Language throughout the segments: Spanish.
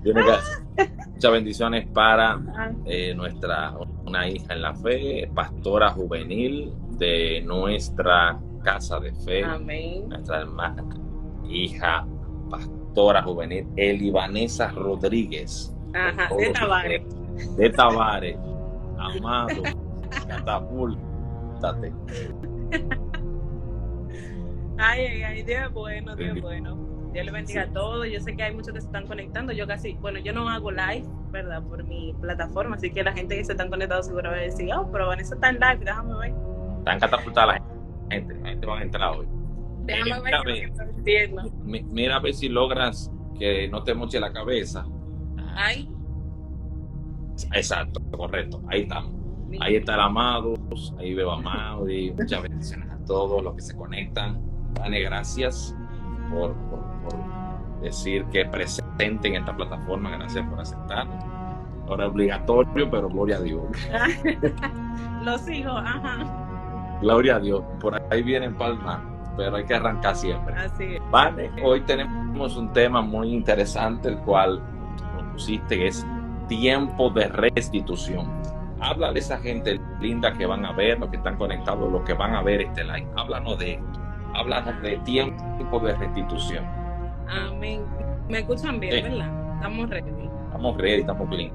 Tiene que muchas bendiciones para una hija en la fe, pastora juvenil de nuestra casa de fe, Amén. nuestra hermana, hija pastora juvenil, Elivanesa Rodríguez, con Ajá, de todos Tavares. ustedes, de Tavares, amado, catapúltate. Ay, Dios es bueno, Dios es bueno. Dios le bendiga Sí. a todos. Yo sé que hay muchos que se están conectando. Yo no hago live, ¿verdad? Por mi plataforma, así que la gente que se están conectando seguro va a decir, oh, pero Vanessa está en live, déjame ver. Están catapultadas la gente va a entrar hoy. Déjame ver Mira, qué es lo que está diciendo. mira a ver si logras que no te moche la cabeza. Ay, Exacto, correcto, ahí estamos. Ahí está el Amado, ahí veo a Amado y muchas bendiciones a todos los que se conectan. Dane, gracias por decir que presente en esta plataforma, gracias por aceptar. Ahora es obligatorio, pero gloria a Dios. los hijos, ajá. Gloria a Dios, por ahí vienen palmas, pero hay que arrancar siempre. Así es. Vale, hoy tenemos un tema muy interesante, el cual nos pusiste, que es tiempo de restitución. Habla de esa gente linda que van a ver, los que están conectados, los que van a ver este live. Háblanos de esto. Háblanos de tiempo de restitución. Amén. ¿Me escuchan bien, Sí. verdad? Estamos ready. Estamos ready, estamos bien.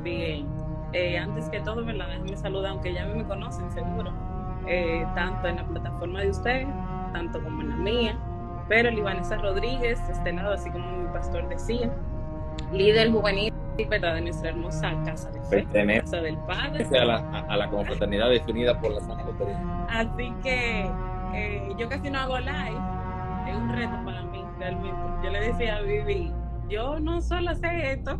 Bien. Antes que todo, ¿verdad? Déjame saludar, aunque ya me conocen seguro, tanto en la plataforma de ustedes, tanto como en la mía. Pero Elivanesa Rodríguez, de este lado, así como mi pastor decía, líder juvenil, ¿verdad? De nuestra hermosa casa de fe, casa del Padre. A la confraternidad definida por la Sana Doctrina. Así que yo casi no hago live, es un reto para mí, realmente. Yo le decía a Vivi, yo no solo sé esto,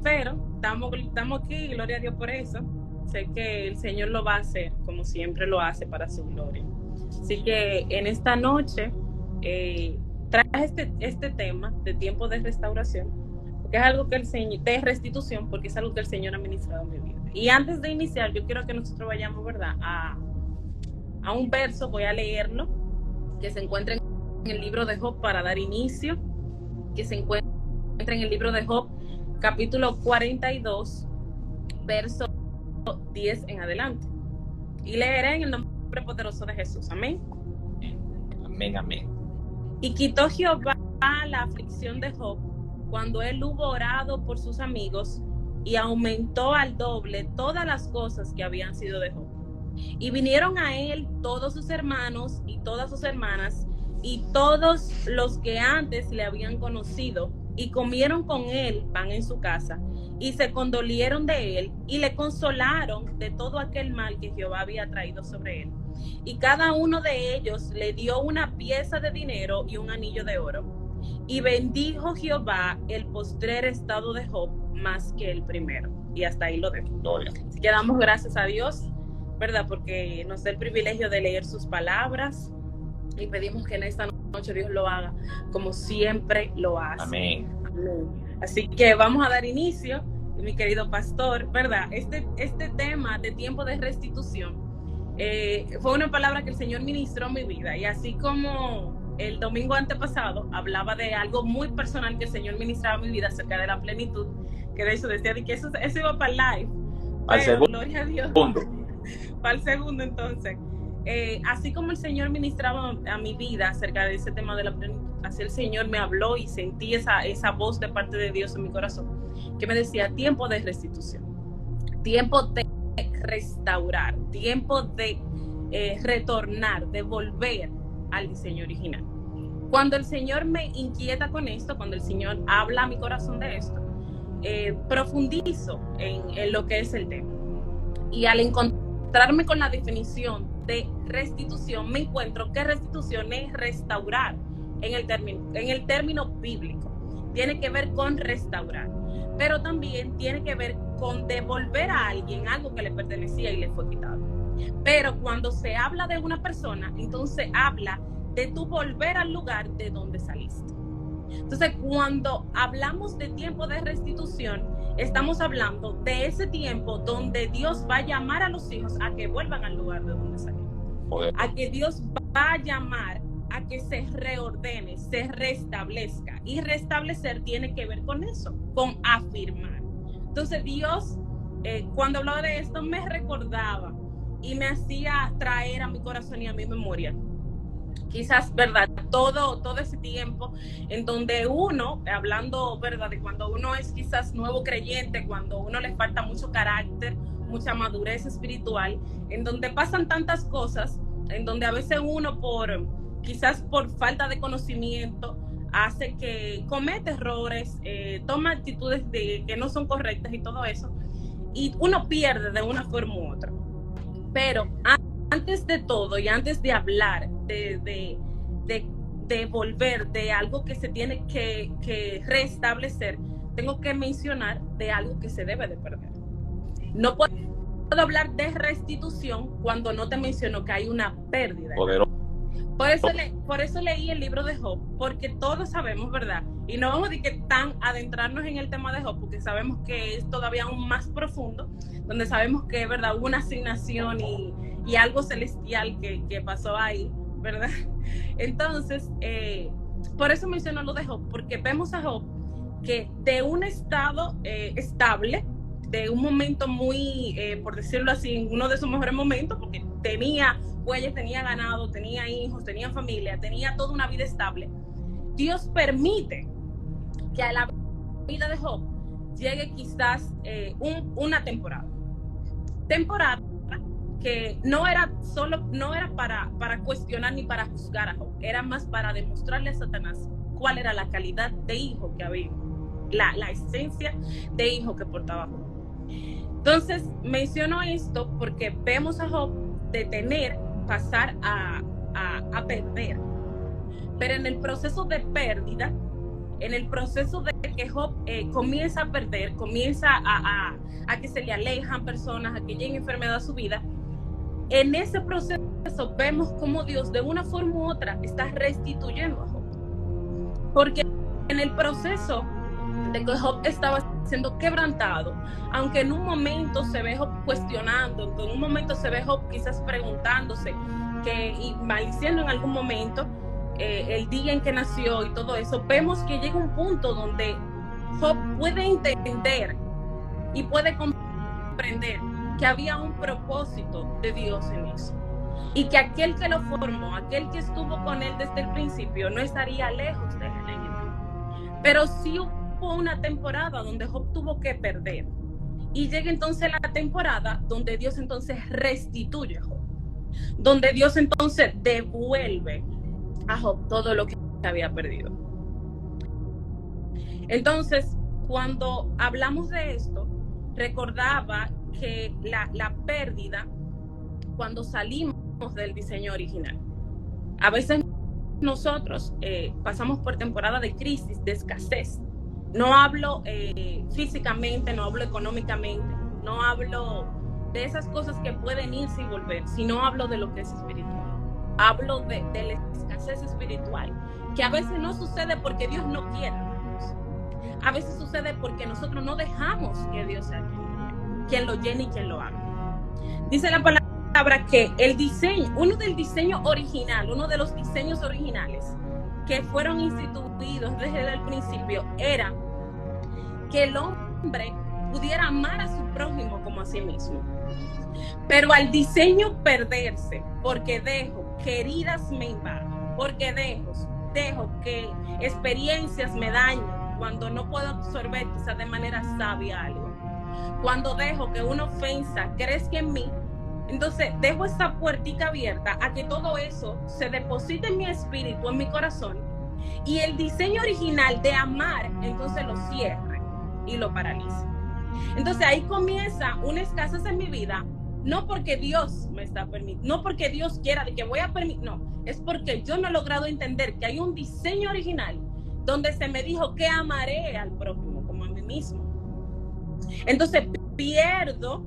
pero estamos aquí, gloria a Dios por eso. Sé que el Señor lo va a hacer, como siempre lo hace, para su gloria. Así que en esta noche traje este tema de tiempo de restauración, porque es algo que el Señor, de restitución, porque es algo que el Señor ha ministrado en mi vida. Y antes de iniciar, yo quiero que nosotros vayamos, ¿verdad?, a un verso, voy a leerlo, que se encuentra en el libro de Job para dar inicio, que se encuentra en el libro de Job, capítulo 42, verso 10 en adelante. Y leeré en el nombre poderoso de Jesús. Amén. Amén, amén. Y quitó Jehová la aflicción de Job cuando él hubo orado por sus amigos, y aumentó al doble todas las cosas que habían sido de Job. Y vinieron a él todos sus hermanos y todas sus hermanas y todos los que antes le habían conocido, y comieron con él pan en su casa, y se condolieron de él, y le consolaron de todo aquel mal que Jehová había traído sobre él. Y cada uno de ellos le dio una pieza de dinero y un anillo de oro. Y bendijo Jehová el postrer estado de Job más que el primero. Y hasta ahí lo dejo. Así que damos gracias a Dios, ¿verdad? Porque nos da el privilegio de leer sus palabras, y pedimos que en esta noche Dios lo haga como siempre lo hace. Amén. Amén. Así que vamos a dar inicio, mi querido pastor, ¿verdad? Este tema de tiempo de restitución fue una palabra que el Señor ministró en mi vida, y así como el domingo antepasado hablaba de algo muy personal que el Señor ministraba en mi vida acerca de la plenitud, que de hecho decía que eso iba para el live, Al segundo. Gloria a Dios. Para el segundo, entonces. Así como el Señor ministraba a mi vida acerca de ese tema de la plenitud, así el Señor me habló y sentí esa voz de parte de Dios en mi corazón, que me decía: tiempo de restitución, tiempo de restaurar, tiempo de retornar, de volver al diseño original. Cuando el Señor me inquieta con esto, cuando el Señor habla a mi corazón de esto, profundizo en lo que es el tema. Y al encontrarme con la definición de restitución, me encuentro que restitución es restaurar en el término bíblico. Tiene que ver con restaurar, pero también tiene que ver con devolver a alguien algo que le pertenecía y le fue quitado. Pero cuando se habla de una persona, entonces habla de tu volver al lugar de donde saliste. Entonces, cuando hablamos de tiempo de restitución, estamos hablando de ese tiempo donde Dios va a llamar a los hijos a que vuelvan al lugar de donde salieron. A que Dios va a llamar a que se reordene, se restablezca. Y restablecer tiene que ver con eso, con afirmar. Entonces Dios, cuando hablaba de esto, me recordaba y me hacía traer a mi corazón y a mi memoria, quizás, ¿verdad? Todo ese tiempo en donde uno, hablando, ¿verdad? De cuando uno es quizás nuevo creyente, cuando uno le falta mucho carácter, mucha madurez espiritual, en donde pasan tantas cosas, en donde a veces uno quizás por falta de conocimiento hace que comete errores, toma actitudes que no son correctas y todo eso, y uno pierde de una forma u otra. Pero antes de todo y antes de hablar de volver de algo que se tiene que restablecer, tengo que mencionar de algo que se debe de perder. No puedo hablar de restitución cuando no te menciono que hay una pérdida. Por eso leí el libro de Job, porque todos sabemos, ¿verdad? Y no vamos a decir que tan adentrarnos en el tema de Job, porque sabemos que es todavía aún más profundo, donde sabemos que, ¿verdad?, hubo una asignación y algo celestial que pasó ahí, ¿verdad? Entonces, por eso menciono lo de Job, porque vemos a Job que de un estado estable, de un momento muy, por decirlo así, uno de sus mejores momentos, porque tenía bueyes, tenía ganado, tenía hijos, tenía familia, tenía toda una vida estable. Dios permite que a la vida de Job llegue quizás una temporada que no era para cuestionar ni para juzgar a Job, era más para demostrarle a Satanás cuál era la calidad de hijo que había, la esencia de hijo que portaba Job. Entonces menciono esto porque vemos a Job pasar a perder, pero en el proceso de pérdida, en el proceso de que Job comienza a perder, comienza a que se le alejan personas, a que llegue enfermedad a su vida, en ese proceso vemos cómo Dios de una forma u otra está restituyendo a Job, porque en el proceso de que Job estaba siendo quebrantado, aunque en un momento se ve Job cuestionando, en un momento se ve Job quizás preguntándose y maldiciendo en algún momento el día en que nació y todo eso, vemos que llega un punto donde Job puede entender y puede comprender que había un propósito de Dios en eso, y que aquel que lo formó, aquel que estuvo con él desde el principio, no estaría lejos de él. Pero sí hubo una temporada donde Job tuvo que perder, y llega entonces la temporada donde Dios entonces restituye a Job, donde Dios entonces devuelve a Job todo lo que había perdido. Entonces, cuando hablamos de esto, recordaba que la pérdida, cuando salimos del diseño original, a veces nosotros pasamos por temporada de crisis, de escasez. No hablo físicamente, no hablo económicamente, no hablo de esas cosas que pueden irse y volver, sino hablo de lo que es espiritual. Hablo de la escasez espiritual, que a veces no sucede porque Dios no quiera. A veces sucede porque nosotros no dejamos que Dios sea quien lo llene y quien lo haga. Dice la palabra que el diseño, uno de los diseños originales que fueron instituidos desde el principio era que el hombre pudiera amar a su prójimo como a sí mismo. Pero al diseño perderse, porque dejo que heridas me invadan, porque dejo que experiencias me dañen cuando no puedo absorber quizás de manera sabia algo, cuando dejo que una ofensa crezca en mí, entonces dejo esa puertica abierta a que todo eso se deposite en mi espíritu, en mi corazón, y el diseño original de amar entonces lo cierre y lo paraliza. Entonces ahí comienza una escasez en mi vida, no porque Dios me está permitiendo, no porque Dios quiera de que voy a permitir, no, es porque yo no he logrado entender que hay un diseño original donde se me dijo que amaré al prójimo como a mí mismo. Entonces pierdo,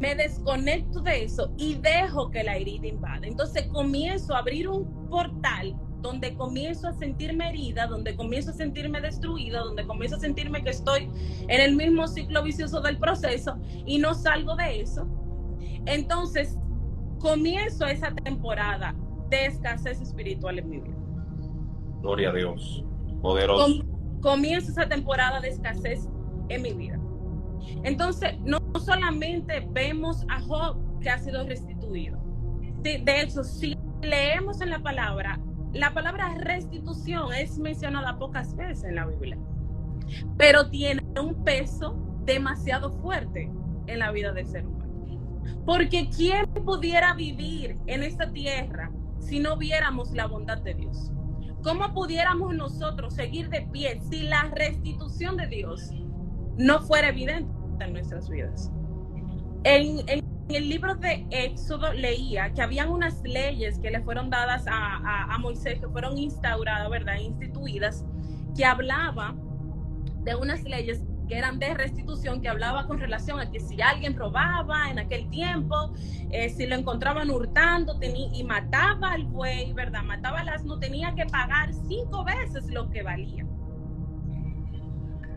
me desconecto de eso y dejo que la herida invada. Entonces comienzo a abrir un portal donde comienzo a sentirme herida, donde comienzo a sentirme destruida, donde comienzo a sentirme que estoy en el mismo ciclo vicioso del proceso y no salgo de eso. Entonces comienzo esa temporada de escasez espiritual en mi vida. Gloria a Dios. Poderoso. Comienza esa temporada de escasez en mi vida. Entonces, no solamente vemos a Job que ha sido restituido. De hecho, si leemos en la palabra restitución es mencionada pocas veces en la Biblia, pero tiene un peso demasiado fuerte en la vida del ser humano. Porque ¿quién pudiera vivir en esta tierra si no viéramos la bondad de Dios? ¿Cómo pudiéramos nosotros seguir de pie si la restitución de Dios no fuera evidente en nuestras vidas? En el libro de Éxodo leía que habían unas leyes que le fueron dadas a Moisés, que fueron instauradas, ¿verdad? Instituidas, que hablaba de unas leyes que eran de restitución, que hablaba con relación a que si alguien robaba en aquel tiempo, si lo encontraban hurtando y mataba al buey, ¿verdad? Mataba al asno, tenía que pagar 5 veces lo que valía.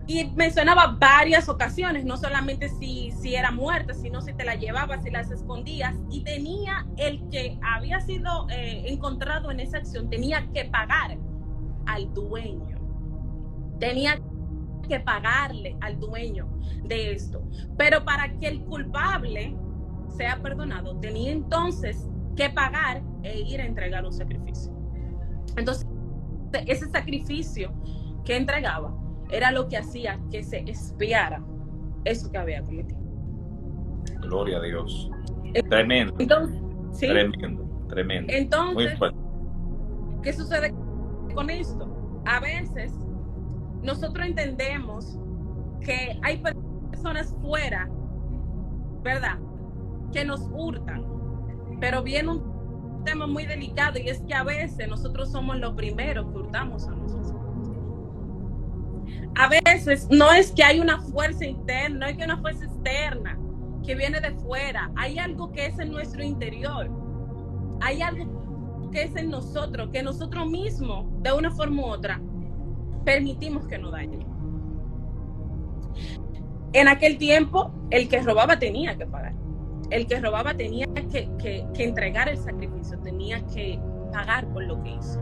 Y mencionaba varias ocasiones, no solamente si era muerta, sino si te la llevabas, si las escondías. Y tenía el que había sido encontrado en esa acción, tenía que pagar al dueño. Tenía que pagarle al dueño de esto. Pero para que el culpable sea perdonado, tenía entonces que pagar e ir a entregar un sacrificio. Entonces, ese sacrificio que entregaba era lo que hacía que se expiara eso que había cometido. Gloria a Dios. Tremendo. Entonces, ¿sí? Tremendo. Entonces, muy fuerte. ¿Qué sucede con esto? A veces nosotros entendemos que hay personas fuera, ¿verdad?, que nos hurtan, pero viene un tema muy delicado, y es que a veces nosotros somos los primeros que hurtamos a nosotros. A veces no es que hay una fuerza interna, no es que una fuerza externa que viene de fuera, hay algo que es en nuestro interior, hay algo que es en nosotros, que nosotros mismos, de una forma u otra, permitimos que nos dañen. En aquel tiempo, el que robaba tenía que pagar. El que robaba tenía que entregar el sacrificio, tenía que pagar por lo que hizo.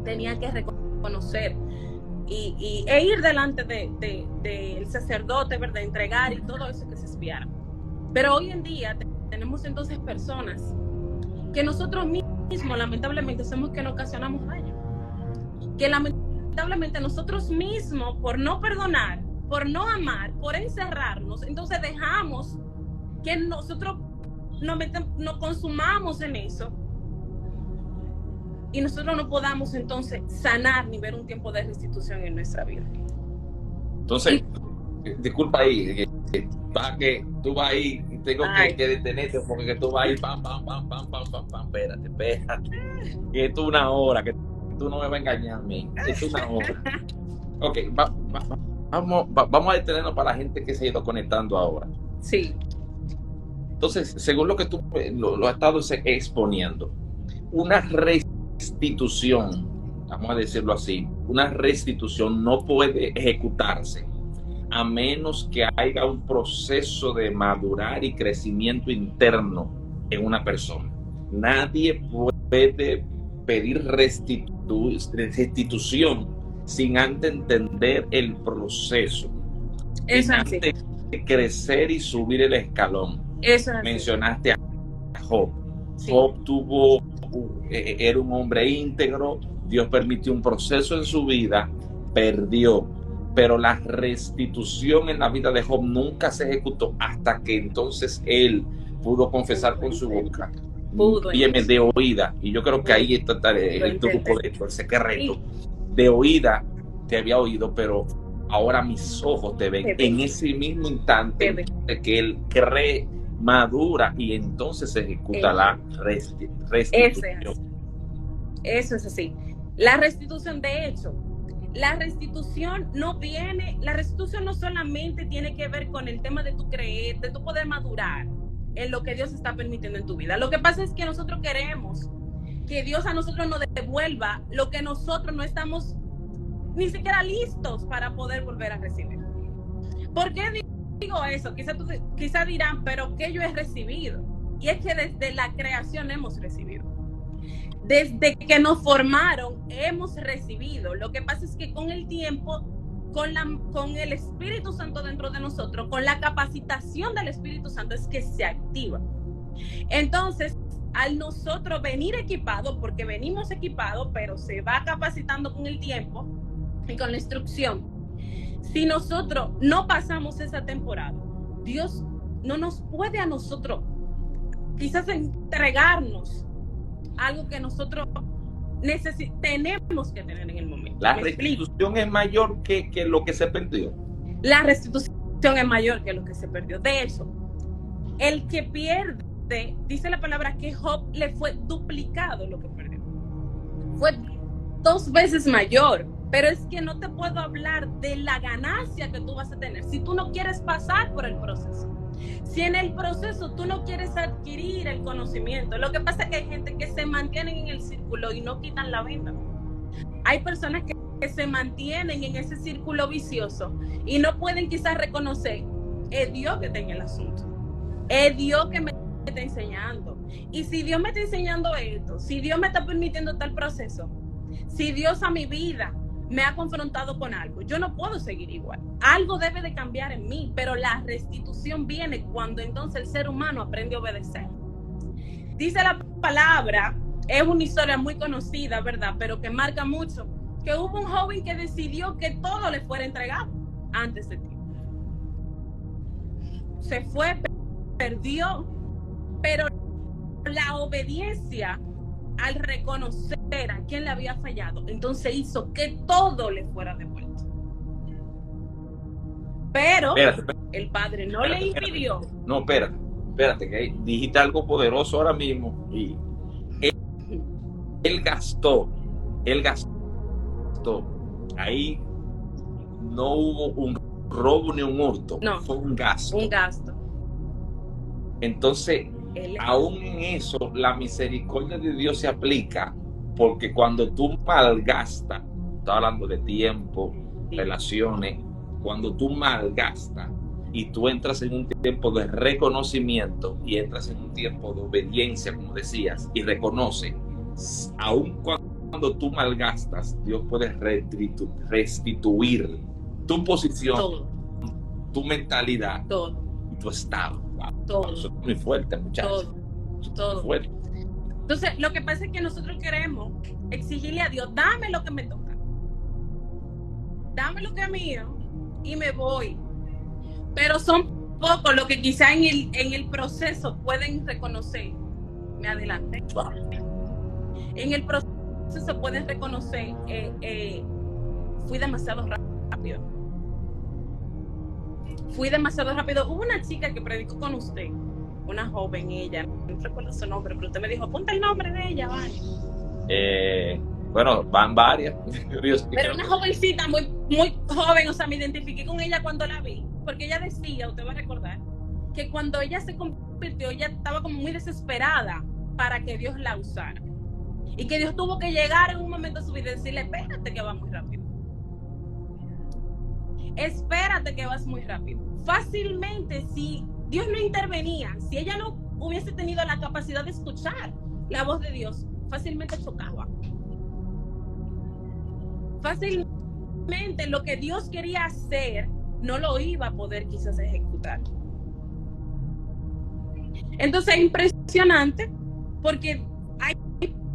Tenía que reconocer e ir delante del sacerdote, ¿verdad? Entregar y todo eso que se expiara. Pero hoy en día tenemos entonces personas que nosotros mismos, lamentablemente, somos que nos ocasionamos daño. Que lamentablemente nosotros mismos, por no perdonar, por no amar, por encerrarnos, entonces dejamos que nosotros nos consumamos en eso y nosotros no podamos entonces sanar ni ver un tiempo de restitución en nuestra vida. Entonces, disculpa ahí, que tú vas ahí y tengo que detenerte porque tú vas ahí, pam, espérate. Que esto es una hora, que tú no me vas a engañar a mí. Esto es una hora. Ok, vamos a detenernos para la gente que se ha ido conectando ahora. Sí. Entonces, según lo que tú lo has estado exponiendo, una restitución, vamos a decirlo así, una restitución no puede ejecutarse a menos que haya un proceso de madurar y crecimiento interno en una persona. Nadie puede pedir restitución sin antes entender el proceso. Eso antes de crecer y subir el escalón. Eso es mencionaste a Job. Sí. Job era un hombre íntegro, Dios permitió un proceso en su vida, perdió, pero la restitución en la vida de Job nunca se ejecutó hasta que entonces él pudo confesar con su boca, Óyeme, de oída, y yo creo que ahí está el truco de esto, el secreto. De oída te había oído, pero ahora mis ojos te ven. En ese mismo instante que él cree, madura, y entonces se ejecuta la restitución. Eso es así. La restitución, de hecho, la restitución no solamente tiene que ver con el tema de tu creer, de tu poder madurar en lo que Dios está permitiendo en tu vida. Lo que pasa es que nosotros queremos que Dios a nosotros nos devuelva lo que nosotros no estamos ni siquiera listos para poder volver a recibir. ¿Por qué digo eso? Quizá dirán, pero ¿qué yo he recibido? Y es que desde la creación hemos recibido. Desde que nos formaron, hemos recibido. Lo que pasa es que con el tiempo, con el Espíritu Santo dentro de nosotros, con la capacitación del Espíritu Santo, es que se activa. Entonces, al nosotros venir equipados, porque venimos equipados, pero se va capacitando con el tiempo y con la instrucción. Si nosotros no pasamos esa temporada, Dios no nos puede a nosotros quizás entregarnos algo que nosotros tenemos que tener en el momento. La restitución es mayor que lo que se perdió. La restitución es mayor que lo que se perdió. De hecho, el que pierde, dice la palabra que Job le fue duplicado lo que perdió. Fue 2 veces mayor. Pero es que no te puedo hablar de la ganancia que tú vas a tener si tú no quieres pasar por el proceso. Si en el proceso tú no quieres adquirir el conocimiento. Lo que pasa es que hay gente que se mantienen en el círculo y no quitan la venda. Hay personas que se mantienen en ese círculo vicioso y no pueden quizás reconocer, es Dios que está en el asunto, es Dios que me está enseñando. Y si Dios me está enseñando esto, si Dios me está permitiendo tal proceso, si Dios a mi vida me ha confrontado con algo, yo no puedo seguir igual. Algo debe de cambiar en mí, pero la restitución viene cuando entonces el ser humano aprende a obedecer. Dice la palabra, es una historia muy conocida, ¿verdad? Pero que marca mucho, que hubo un joven que decidió que todo le fuera entregado antes de tiempo. Se fue, perdió, pero la obediencia al reconocer a quién le había fallado, entonces hizo que todo le fuera devuelto. Pero espérate, el padre no le impidió. No, espérate, que dijiste algo poderoso ahora mismo. Y él gastó. Ahí no hubo un robo ni un hurto, no, fue un gasto. Un gasto. Entonces, aún en eso, la misericordia de Dios se aplica, porque cuando tú malgastas, estoy hablando de tiempo, relaciones, cuando tú malgastas y tú entras en un tiempo de reconocimiento y entras en un tiempo de obediencia, como decías, y reconoce, aún cuando tú malgastas, Dios puede restituir tu posición, todo, tu mentalidad, todo, y tu estado. Todo. Eso es muy fuerte, muchachos. Todo. Fuerte. Entonces, lo que pasa es que nosotros queremos exigirle a Dios, dame lo que me toca, dame lo que es mío y me voy. Pero son pocos los que quizá en el proceso pueden reconocer, me adelanté. En el proceso pueden reconocer, fui demasiado rápido. Hubo una chica que predicó con usted, una joven, ella, no recuerdo su nombre, pero usted me dijo, apunta el nombre de ella, vale. Bueno, van varias. Pero una jovencita muy, muy joven, o sea, me identifiqué con ella cuando la vi, porque ella decía, usted va a recordar, que cuando ella se convirtió, ella estaba como muy desesperada para que Dios la usara. Y que Dios tuvo que llegar en un momento de su vida y decirle, espérate que va muy rápido. Espérate que vas muy rápido. Fácilmente, si Dios no intervenía, si ella no hubiese tenido la capacidad de escuchar la voz de Dios, fácilmente chocaba. Fácilmente lo que Dios quería hacer no lo iba a poder quizás ejecutar. Entonces es impresionante porque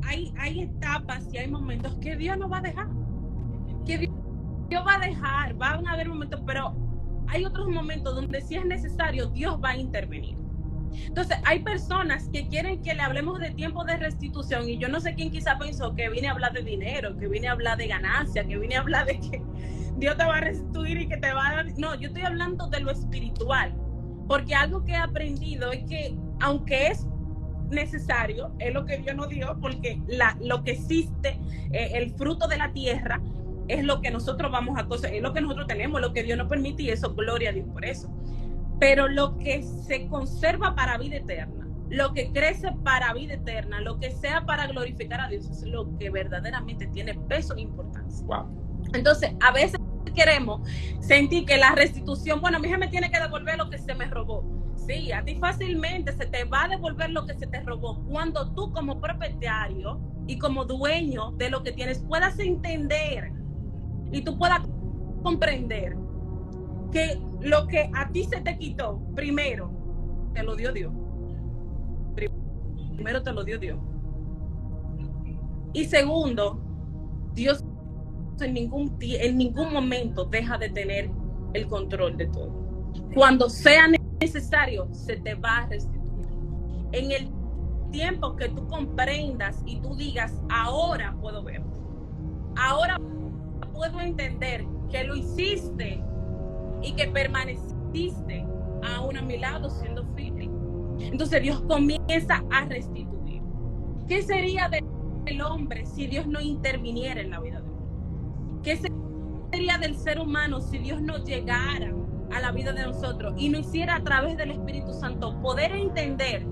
hay etapas y hay momentos que Dios no va a dejar. Que Dios va a dejar, van a haber momentos, pero hay otros momentos donde si es necesario, Dios va a intervenir. Entonces, hay personas que quieren que le hablemos de tiempo de restitución y yo no sé quién quizá pensó que vine a hablar de dinero, que vine a hablar de ganancia, que vine a hablar de que Dios te va a restituir y que te va a dar... No, yo estoy hablando de lo espiritual, porque algo que he aprendido es que aunque es necesario, es lo que Dios nos dio, porque lo que existe, el fruto de la tierra, es lo que nosotros vamos a cosechar, es lo que nosotros tenemos, lo que Dios nos permite y eso, gloria a Dios por eso. Pero lo que se conserva para vida eterna, lo que crece para vida eterna, lo que sea para glorificar a Dios, es lo que verdaderamente tiene peso e importancia. Wow. Entonces, a veces queremos sentir que la restitución, bueno, a mí se me tiene que devolver lo que se me robó. Sí, a ti fácilmente se te va a devolver lo que se te robó cuando tú como propietario y como dueño de lo que tienes puedas entender y tú puedas comprender que lo que a ti se te quitó, primero te lo dio Dios. Primero te lo dio Dios. Y segundo, Dios en ningún momento deja de tener el control de todo. Cuando sea necesario, se te va a restituir. En el tiempo que tú comprendas y tú digas, ahora puedo ver, ahora puedo entender que lo hiciste y que permaneciste aún a mi lado siendo fiel. Entonces Dios comienza a restituir. ¿Qué sería del hombre si Dios no interviniera en la vida de él? ¿Qué sería del ser humano si Dios no llegara a la vida de nosotros y no hiciera a través del Espíritu Santo poder entender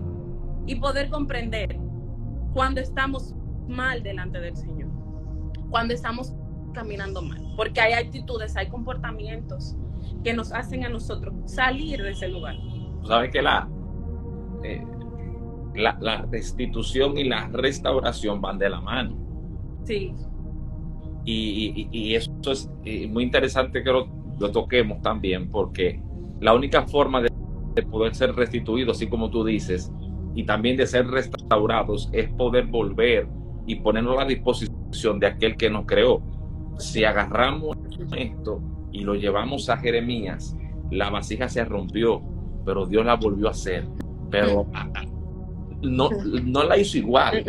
y poder comprender cuando estamos mal delante del Señor, cuando estamos caminando mal? Porque hay actitudes, hay comportamientos que nos hacen a nosotros salir de ese lugar. ¿Sabes que la restitución y la restauración van de la mano? Sí. Y eso es muy interesante que lo toquemos también, porque la única forma de poder ser restituidos, así como tú dices, y también de ser restaurados, es poder volver y ponernos a la disposición de aquel que nos creó. Si agarramos esto y lo llevamos a Jeremías, la vasija se rompió, pero Dios la volvió a hacer. Pero no la hizo igual,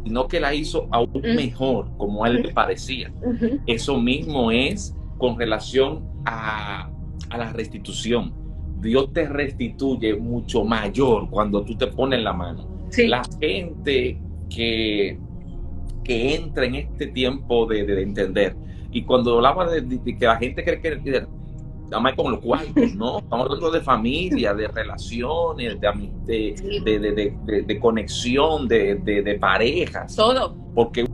sino que la hizo aún mejor, como a él le parecía. Eso mismo es con relación a la restitución. Dios te restituye mucho mayor cuando tú te pones la mano. Sí. La gente que entra en este tiempo de entender, y cuando hablaba de que la gente cree que nada más con los cuartos, no, estamos hablando de familia, de relaciones, de conexión, de parejas. Todo. Porque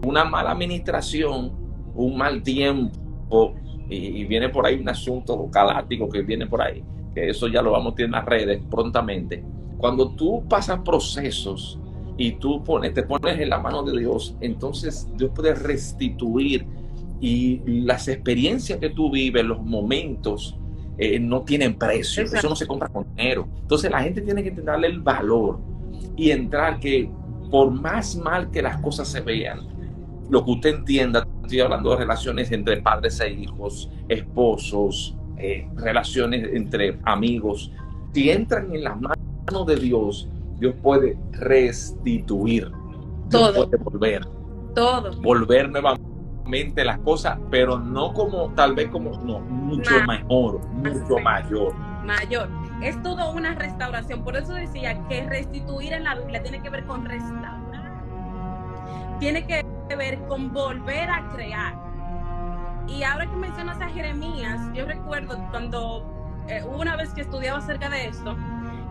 una mala administración, un mal tiempo, y viene por ahí un asunto galáctico que viene por ahí, que eso ya lo vamos a tener en las redes prontamente. Cuando tú pasas procesos y tú te pones en la mano de Dios, entonces Dios puede restituir. Y las experiencias que tú vives, los momentos, no tienen precio. Exacto. Eso no se compra con dinero. Entonces la gente tiene que darle el valor y entrar que por más mal que las cosas se vean, lo que usted entienda, estoy hablando de relaciones entre padres e hijos, esposos, relaciones entre amigos, si entran en las manos de Dios, Dios puede restituir. Dios todo. Puede volver. Todo. Volver nuevamente las cosas, pero no como tal vez como no, mucho mejor, mucho mayor. Es toda una restauración. Por eso decía que restituir en la Biblia tiene que ver con restaurar, tiene que ver con volver a crear. Y ahora que mencionas a Jeremías, yo recuerdo cuando una vez que estudiaba acerca de esto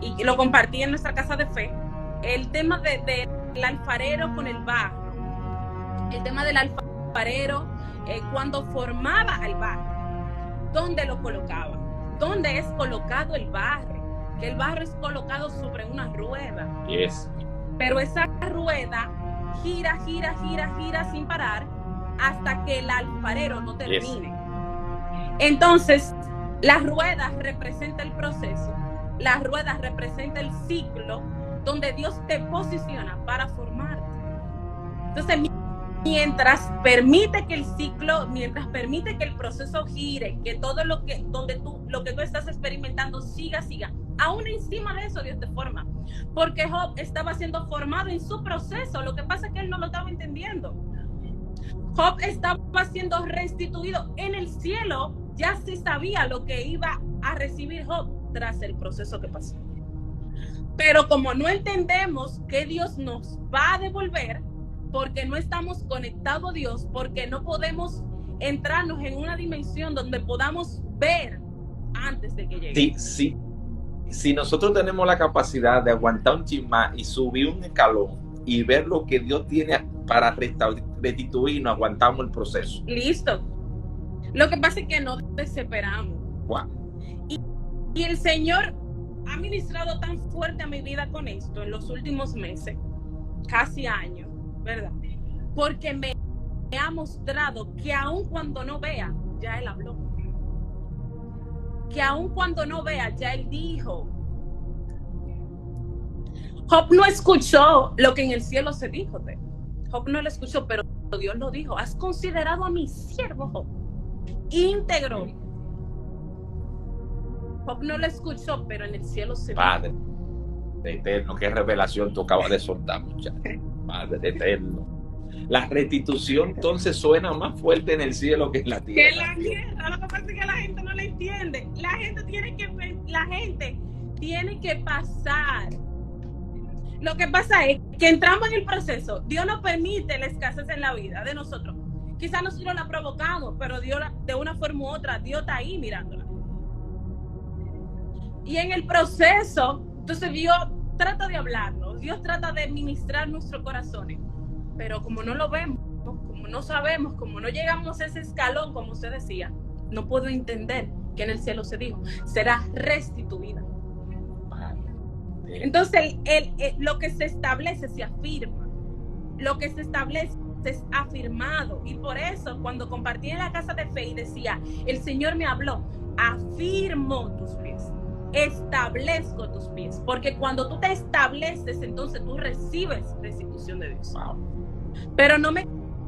y lo compartí en nuestra casa de fe, el tema del alfarero con el barro, el tema del alfarero cuando formaba al barro, ¿dónde lo colocaba? ¿Dónde es colocado el barro? Que el barro es colocado sobre una rueda. Yes. Pero esa rueda gira sin parar hasta que el alfarero no termine. Yes. Entonces, la rueda representa el proceso, la rueda representa el ciclo donde Dios te posiciona para formarte. Entonces, mientras permite que el ciclo, mientras permite que el proceso gire, que todo lo que tú estás experimentando siga, aún encima de eso Dios te forma, porque Job estaba siendo formado en su proceso. Lo que pasa es que él no lo estaba entendiendo. Job estaba siendo restituido en el cielo, ya se sabía lo que iba a recibir Job tras el proceso que pasó, pero como no entendemos que Dios nos va a devolver, porque no estamos conectados a Dios, porque no podemos entrarnos en una dimensión donde podamos ver antes de que llegue. Sí. Si nosotros tenemos la capacidad de aguantar un chismá y subir un escalón y ver lo que Dios tiene para restituir, nos aguantamos el proceso. Listo. Lo que pasa es que no desesperamos. Wow. Y el Señor ha ministrado tan fuerte a mi vida con esto en los últimos meses, casi años, ¿verdad? Porque me ha mostrado que aun cuando no vea, ya Él habló. Que aun cuando no vea, ya Él dijo. Job no escuchó lo que en el cielo se dijo de él. Job no lo escuchó, pero Dios lo dijo. Has considerado a mi siervo Job íntegro. Job no lo escuchó, pero en el cielo se Padre eterno, qué revelación tú acabas de soltar, muchacho. Padre eterno. La restitución entonces suena más fuerte en el cielo que en la tierra. Que la tierra, lo que pasa es que la gente no la entiende. La gente tiene que pasar. Lo que pasa es que entramos en el proceso. Dios nos permite la escasez en la vida de nosotros. Quizás nosotros la provocamos, pero Dios, de una forma u otra, Dios está ahí mirándola. Y en el proceso, entonces Dios trata de hablarnos, Dios trata de ministrar nuestros corazones. Pero como no lo vemos, como no sabemos, como no llegamos a ese escalón, como usted decía, no puedo entender que en el cielo se dijo, será restituida. Entonces, lo que se establece se afirma. Lo que se establece es afirmado. Y por eso, cuando compartí en la casa de fe y decía, el Señor me habló, afirmo tus pies, establezco tus pies. Porque cuando tú te estableces, entonces tú recibes restitución de Dios. Wow. Pero no me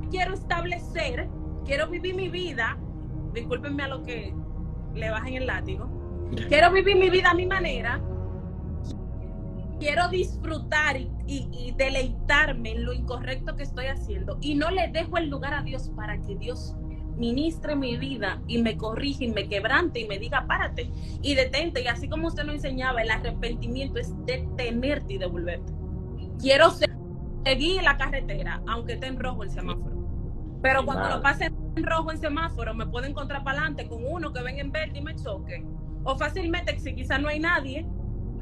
quiero establecer, quiero vivir mi vida, discúlpenme a lo que le bajen el látigo, quiero vivir mi vida a mi manera, quiero disfrutar y deleitarme en lo incorrecto que estoy haciendo y no le dejo el lugar a Dios para que Dios ministre mi vida y me corrija y me quebrante y me diga párate y detente. Y así como usted nos enseñaba, el arrepentimiento es detenerte y devolverte. Quiero seguir la carretera aunque esté en rojo el semáforo, pero cuando lo pase en rojo el semáforo me puedo encontrar para adelante con uno que venga en verde y me choque, o fácilmente si quizás no hay nadie,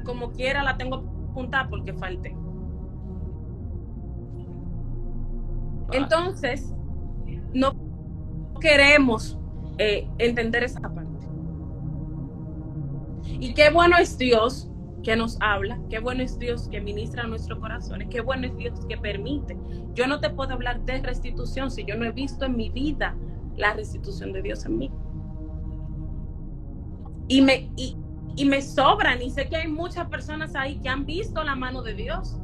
como quiera la tengo que apuntar porque falté. Entonces no queremos entender esa parte. Y qué bueno es Dios que nos habla, qué bueno es Dios que ministra nuestros corazones, qué bueno es Dios que permite. Yo no te puedo hablar de restitución si yo no he visto en mi vida la restitución de Dios en mí. Y me sobran, y sé que hay muchas personas ahí que han visto la mano de Dios,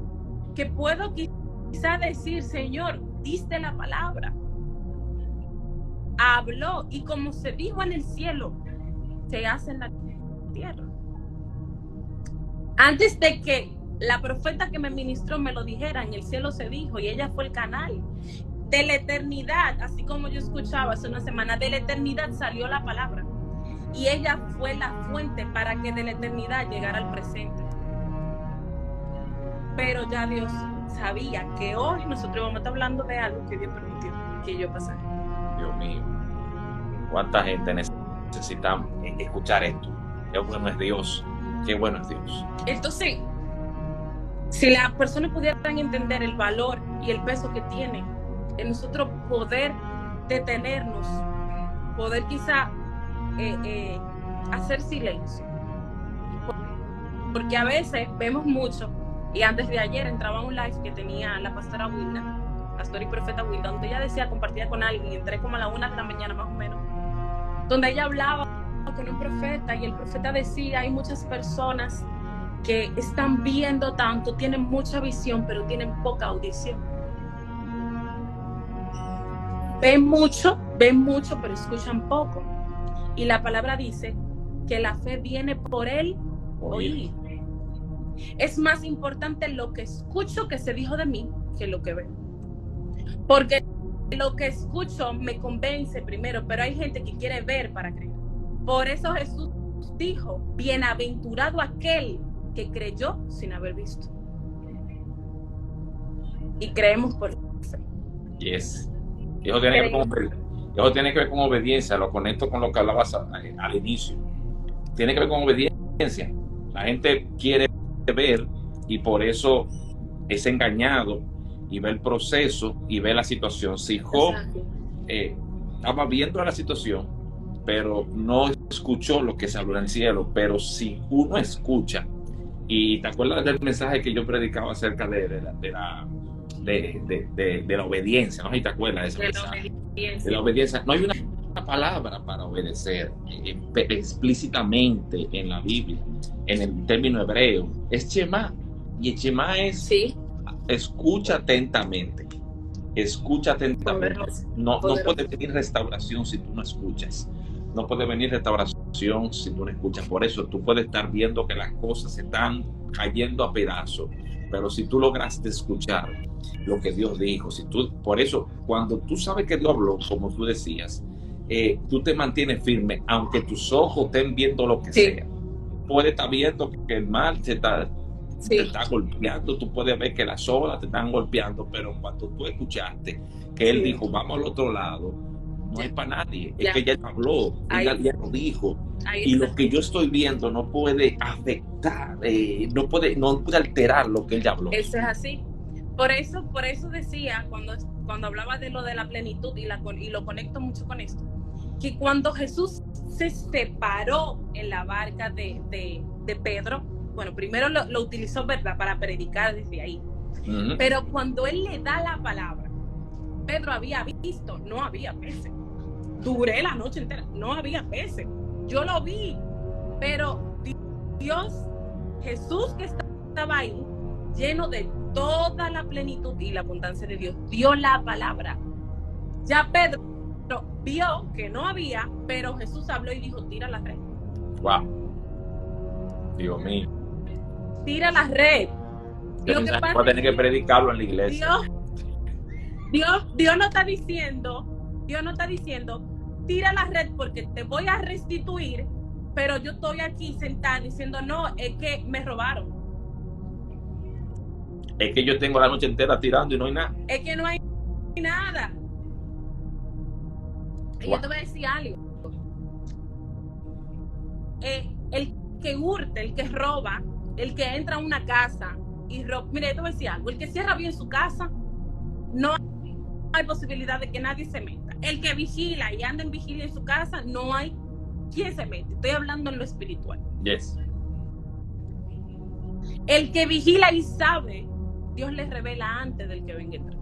que puedo quizá decir, Señor, diste la palabra, habló, y como se dijo en el cielo, se hace en la tierra. Antes de que la profeta que me ministró me lo dijera, en el cielo se dijo, y ella fue el canal. De la eternidad, así como yo escuchaba hace una semana, de la eternidad salió la palabra. Y ella fue la fuente para que de la eternidad llegara al presente. Pero ya Dios sabía que hoy nosotros vamos a estar hablando de algo que Dios permitió que yo pasara. Dios mío, ¿cuánta gente necesita escuchar esto? Qué bueno es Dios, qué bueno es Dios. Entonces, si las personas pudieran entender el valor y el peso que tiene en nosotros poder detenernos, poder quizá hacer silencio, porque a veces vemos mucho, y antes de ayer entraba a un live que tenía la pastora Wilda, pastora y profeta Wilda, donde ella decía, compartía con alguien, entré como a la 1 de la mañana más o menos, donde ella hablaba con un profeta y el profeta decía, hay muchas personas que están viendo tanto, tienen mucha visión, pero tienen poca audición. Ven mucho, pero escuchan poco. Y la palabra dice que la fe viene por el oír. Es más importante lo que escucho que se dijo de mí que lo que veo. Porque lo que escucho me convence primero, pero hay gente que quiere ver para creer. Por eso Jesús dijo, bienaventurado aquel que creyó sin haber visto. Y creemos por fe. Yes. Eso tiene que ver con obediencia. Lo conecto con lo que hablabas al inicio. Tiene que ver con obediencia. La gente quiere ver y por eso es engañado y ve el proceso y ve la situación. Si Job estaba viendo la situación, pero no escuchó lo que se habló en el cielo, pero si uno escucha Y te acuerdas del mensaje que yo predicaba acerca de la obediencia, ¿no? ¿Y te acuerdas de ese mensaje? De la obediencia. No hay una palabra para obedecer explícitamente en la Biblia, en el término hebreo. Es Shema. Y el Shema es escucha atentamente. Escucha atentamente. No puede venir restauración si tú no escuchas. No puede venir restauración si tú no escuchas. Por eso tú puedes estar viendo que las cosas se están cayendo a pedazos. Pero si tú lograste escuchar lo que Dios dijo, por eso, cuando tú sabes que Dios habló, como tú decías, tú te mantienes firme, aunque tus ojos estén viendo lo que sea. Puedes estar viendo que el mal te está golpeando, tú puedes ver que las olas te están golpeando, pero cuando tú escuchaste que Él dijo, vamos al otro lado, no hay para nadie. Es que ya habló, Él ya lo dijo. Y lo que yo estoy viendo no puede afectar, no puede alterar lo que Él ya habló. Eso es así. Por eso decía, cuando hablaba de lo de la plenitud, y lo conecto mucho con esto, que cuando Jesús se separó en la barca de Pedro, bueno, primero lo utilizó, ¿verdad?, para predicar desde ahí. Uh-huh. Pero cuando Él le da la palabra, Pedro había visto, no había peces. Duré la noche entera, no había peces. Yo lo vi, pero Jesús que estaba ahí, lleno de toda la plenitud y la abundancia de Dios, dio la palabra. Ya Pedro vio que no había, pero Jesús habló y dijo, tira la red. Wow. Dios mío. Tira la red. Va a tener que predicarlo en la iglesia. Dios no está diciendo, tira la red porque te voy a restituir, pero yo estoy aquí sentada diciendo, no, es que me robaron. Es que yo tengo la noche entera tirando y no hay nada. Es que no hay nada. Y yo te voy a decir algo. El que hurta, el que roba, el que entra a una casa y roba, mira, yo te voy a decir algo. El que cierra bien su casa, no hay posibilidad de que nadie se meta. El que vigila y anda en vigilia en su casa, no hay quien se mete. Estoy hablando en lo espiritual. Yes. El que vigila y sabe, Dios les revela antes del que venga a entrar.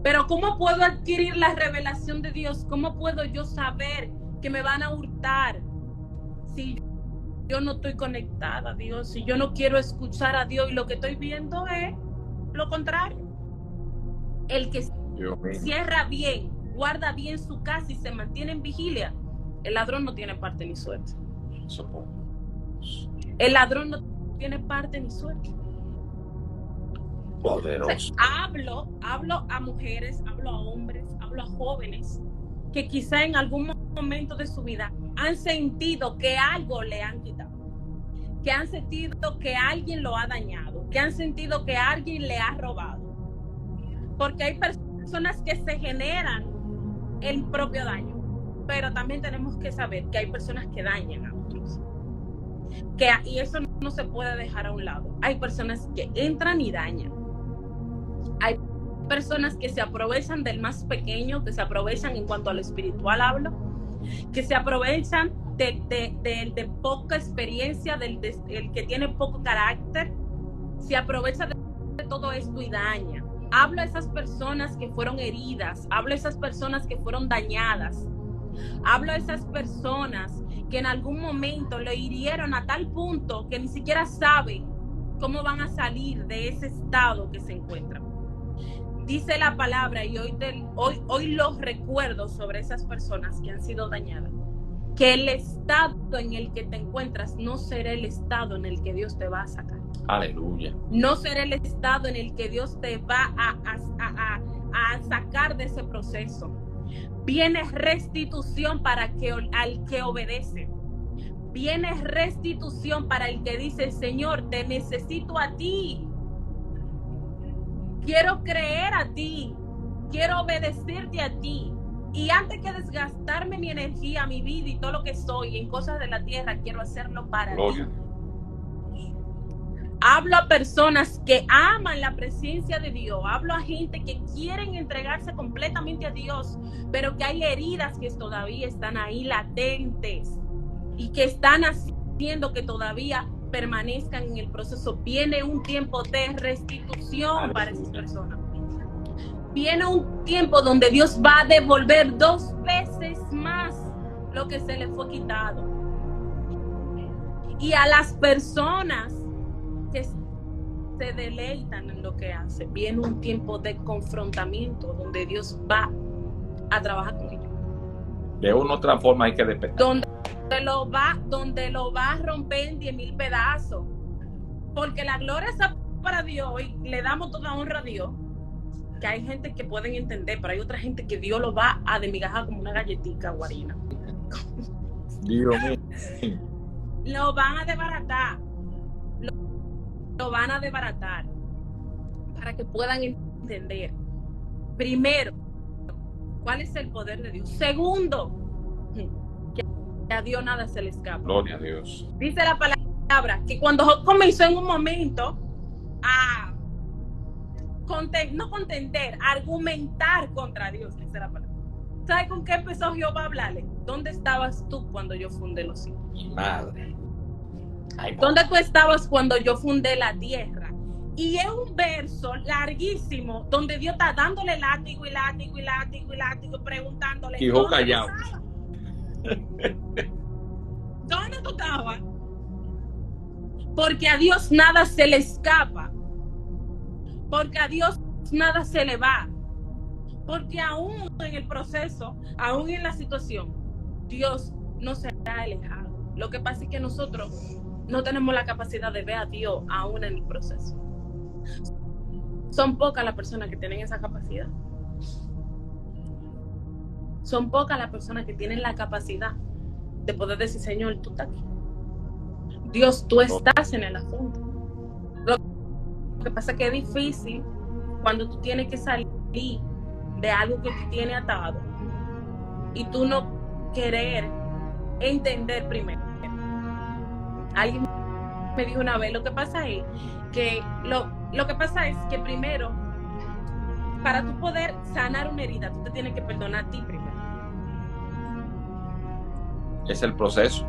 Pero ¿cómo puedo adquirir la revelación de Dios? ¿Cómo puedo yo saber que me van a hurtar si yo no estoy conectada a Dios? Si yo no quiero escuchar a Dios y lo que estoy viendo es lo contrario. El que cierra bien, guarda bien su casa y se mantiene en vigilia, el ladrón no tiene parte ni suerte. El ladrón no tiene parte ni suerte. Poderoso. O sea, hablo a mujeres, hablo a hombres, hablo a jóvenes que quizá en algún momento de su vida han sentido que algo le han quitado, que han sentido que alguien lo ha dañado, que han sentido que alguien le ha robado. Porque hay personas que se generan el propio daño, pero también tenemos que saber que hay personas que dañan a otros. Y eso no se puede dejar a un lado. Hay personas que entran y dañan. Hay personas que se aprovechan del más pequeño, que se aprovechan en cuanto a lo espiritual hablo, que se aprovechan de poca experiencia, del que tiene poco carácter, se aprovecha de todo esto y daña. Hablo a esas personas que fueron heridas, hablo a esas personas que fueron dañadas, hablo a esas personas que en algún momento lo hirieron a tal punto que ni siquiera saben cómo van a salir de ese estado que se encuentran. Dice la palabra, y hoy los recuerdo sobre esas personas que han sido dañadas, que el estado en el que te encuentras no será el estado en el que Dios te va a sacar. Aleluya. No será el estado en el que Dios te va a sacar de ese proceso. Viene restitución para al que obedece. Viene restitución para el que dice, Señor, te necesito a ti. Quiero creer a ti. Quiero obedecerte a ti. Y antes que desgastarme mi energía, mi vida y todo lo que soy en cosas de la tierra, quiero hacerlo para ti. Hablo a personas que aman la presencia de Dios. Hablo a gente que quieren entregarse completamente a Dios, pero que hay heridas que todavía están ahí latentes y que están haciendo que todavía permanezcan en el proceso. Viene un tiempo de restitución para esas personas. Viene un tiempo donde Dios va a devolver 2 veces más lo que se le fue quitado. Y a las personas que se deleitan en lo que hace, viene un tiempo de confrontamiento donde Dios va a trabajar con ellos. De una u otra forma hay que despertar. Donde lo va a romper en 10,000 pedazos. Porque la gloria está para Dios y le damos toda honra a Dios. Que hay gente que pueden entender, pero hay otra gente que Dios lo va a desmigajar como una galletita guarina. Dios mío. Lo van a desbaratar. Lo van a desbaratar. Para que puedan entender. Primero, ¿cuál es el poder de Dios? Segundo, que a Dios nada se le escapa. Gloria a Dios. Dice la palabra que cuando Job comenzó en un momento a argumentar contra Dios, dice la palabra. ¿Sabes con qué empezó Jehová a hablarle? ¿Dónde estabas tú cuando yo fundé los cielos? Mi madre. Ay, ¿Dónde tú estabas cuando yo fundé la tierra? Y es un verso larguísimo donde Dios está dándole látigo, preguntándole. Y Job callado. ¿Dónde tú estabas? Porque a Dios nada se le escapa. Porque a Dios nada se le va. Porque aún en el proceso, aún en la situación, Dios no se ha alejado. Lo que pasa es que nosotros no tenemos la capacidad de ver a Dios aún en el proceso. Son pocas las personas que tienen esa capacidad. Son pocas las personas que tienen la capacidad de poder decir, Señor, tú estás aquí. Dios, tú estás en el asunto. Lo que pasa es que es difícil cuando tú tienes que salir de algo que te tiene atado y tú no querer entender primero. Alguien me dijo una vez, lo que pasa es que primero, para tú poder sanar una herida, tú te tienes que perdonar a ti primero. Es el proceso.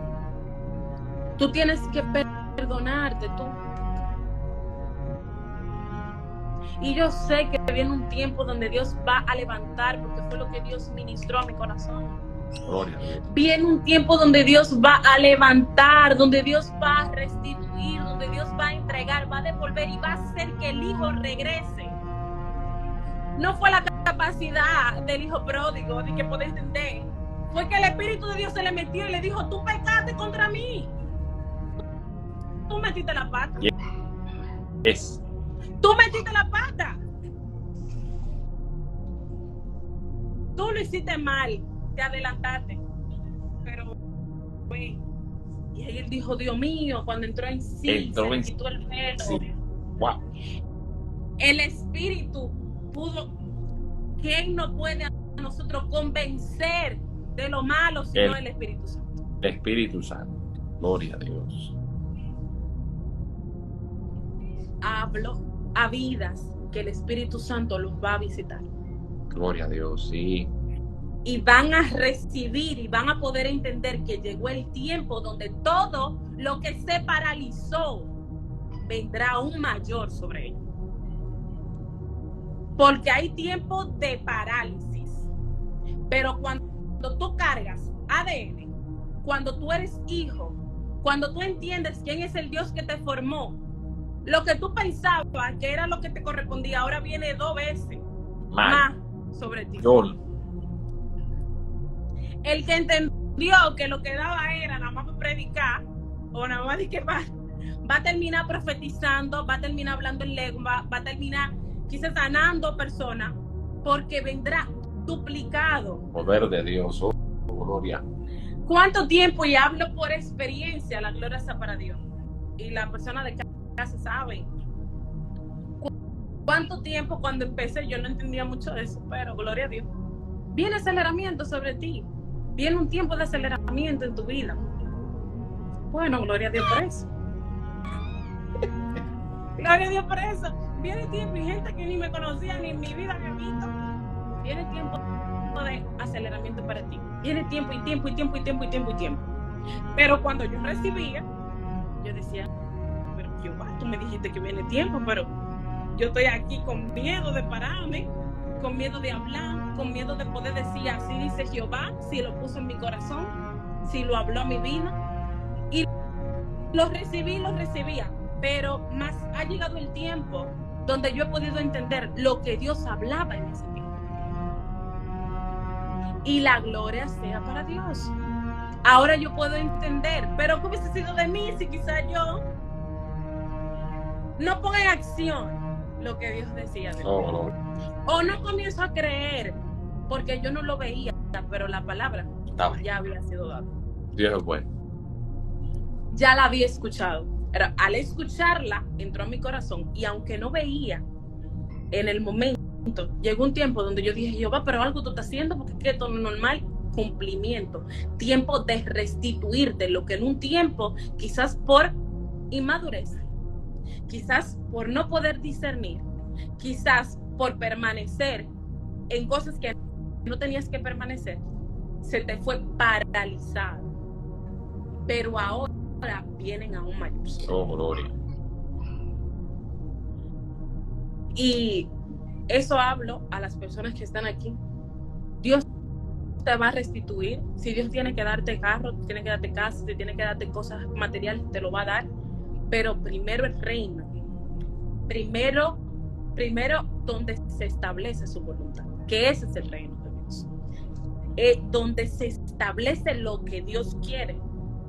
Tú tienes que perdonarte tú. Y yo sé que viene un tiempo donde Dios va a levantar, porque fue lo que Dios ministró a mi corazón. Gloria a Dios. Viene un tiempo donde Dios va a levantar, donde Dios va a restituir, donde Dios va a entregar, va a devolver y va a hacer que el hijo regrese. No fue la capacidad del hijo pródigo de que pueda entender. Fue que el Espíritu de Dios se le metió y le dijo, tú pecaste contra mí. Tú metiste la pata. Yes. Tú metiste la pata. Tú lo hiciste mal, te adelantaste. Pero, güey, y ahí él dijo, Dios mío, cuando entró en sí, se le quitó el pelo. Sí. Wow. El Espíritu pudo. ¿Quién no puede a nosotros convencer de lo malo sino el Espíritu Santo? El Espíritu Santo. Gloria a Dios. Hablo a vidas que el Espíritu Santo los va a visitar. Gloria a Dios, sí. Y van a recibir y van a poder entender que llegó el tiempo donde todo lo que se paralizó vendrá aún mayor sobre ellos. Porque hay tiempo de parálisis. Pero cuando tú cargas ADN, cuando tú eres hijo, cuando tú entiendes quién es el Dios que te formó, lo que tú pensabas que era lo que te correspondía, ahora viene 2 veces más sobre ti. El que entendió que lo que daba era nada más predicar, o nada más de que va a terminar profetizando, va a terminar hablando en lengua, va a terminar quizás sanando personas, porque vendrá duplicado. Poder de Dios, oh, gloria. ¿Cuánto tiempo? Y hablo por experiencia, la gloria está para Dios. Y la persona de casa sabe. ¿Cuánto tiempo cuando empecé? Yo no entendía mucho de eso, pero gloria a Dios. Viene aceleramiento sobre ti. Viene un tiempo de aceleramiento en tu vida. Bueno, gloria a Dios por eso. Gloria a Dios por eso. Viene tiempo y gente que ni me conocía ni en mi vida me ha visto. Viene tiempo de aceleramiento para ti. Viene tiempo y tiempo y tiempo y tiempo y tiempo y tiempo. Pero cuando yo recibía, yo decía, Jehová, tú me dijiste que viene tiempo, pero yo estoy aquí con miedo de pararme, con miedo de hablar, con miedo de poder decir, así dice Jehová, si lo puso en mi corazón, si lo habló a mi vida. Y lo recibía, pero más ha llegado el tiempo donde yo he podido entender lo que Dios hablaba en ese tiempo. Y la gloria sea para Dios. Ahora yo puedo entender, pero ¿qué hubiese sido de mí si quizás yo no pongo en acción lo que Dios decía de mí? O no comienzo a creer porque yo no lo veía, pero la palabra ya había sido dada. Dios es bueno. Ya la había escuchado. Pero al escucharla, entró a mi corazón y aunque no veía en el momento, llegó un tiempo donde yo dije, Jehová, pero algo tú estás haciendo porque es que esto no es normal. Cumplimiento, tiempo de restituirte lo que en un tiempo, quizás por inmadurez, quizás por no poder discernir, quizás por permanecer en cosas que no tenías que permanecer, se te fue paralizado. Pero ahora vienen aún mayores. Oh, gloria. Y eso hablo a las personas que están aquí. Dios te va a restituir. Si Dios tiene que darte carro, tiene que darte casa, si tiene que darte cosas materiales, te lo va a dar. Pero primero el reino. Primero donde se establece su voluntad. Que ese es el reino de Dios. Donde se establece lo que Dios quiere.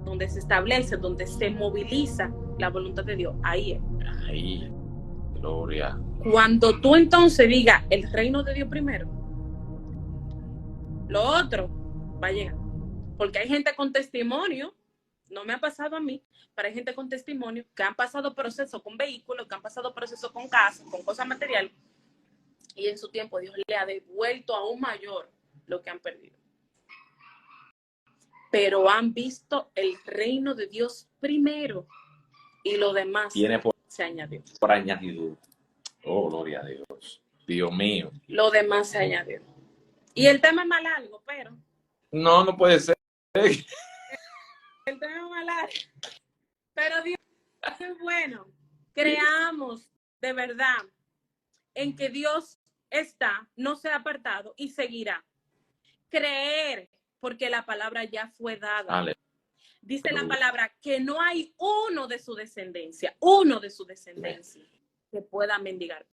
Donde se establece, donde se moviliza la voluntad de Dios. Ahí es. Ahí. Gloria. Cuando tú entonces digas el reino de Dios primero, lo otro va a llegar. Porque hay gente con testimonio, no me ha pasado a mí, pero hay gente con testimonio que han pasado procesos con vehículos, que han pasado procesos con casas, con cosas materiales, y en su tiempo Dios le ha devuelto aún mayor lo que han perdido. Pero han visto el reino de Dios primero y lo demás se añadió. Por añadidura. Oh, gloria a Dios. Dios mío. Lo demás se añadió. Y el tema es más largo, pero... No puede ser. El tema es más largo. Pero Dios es bueno. Creamos de verdad en que Dios está, no se ha apartado y seguirá. Creer, porque la palabra ya fue dada. Ale. Dice la palabra que no hay uno de su descendencia, que pueda mendigar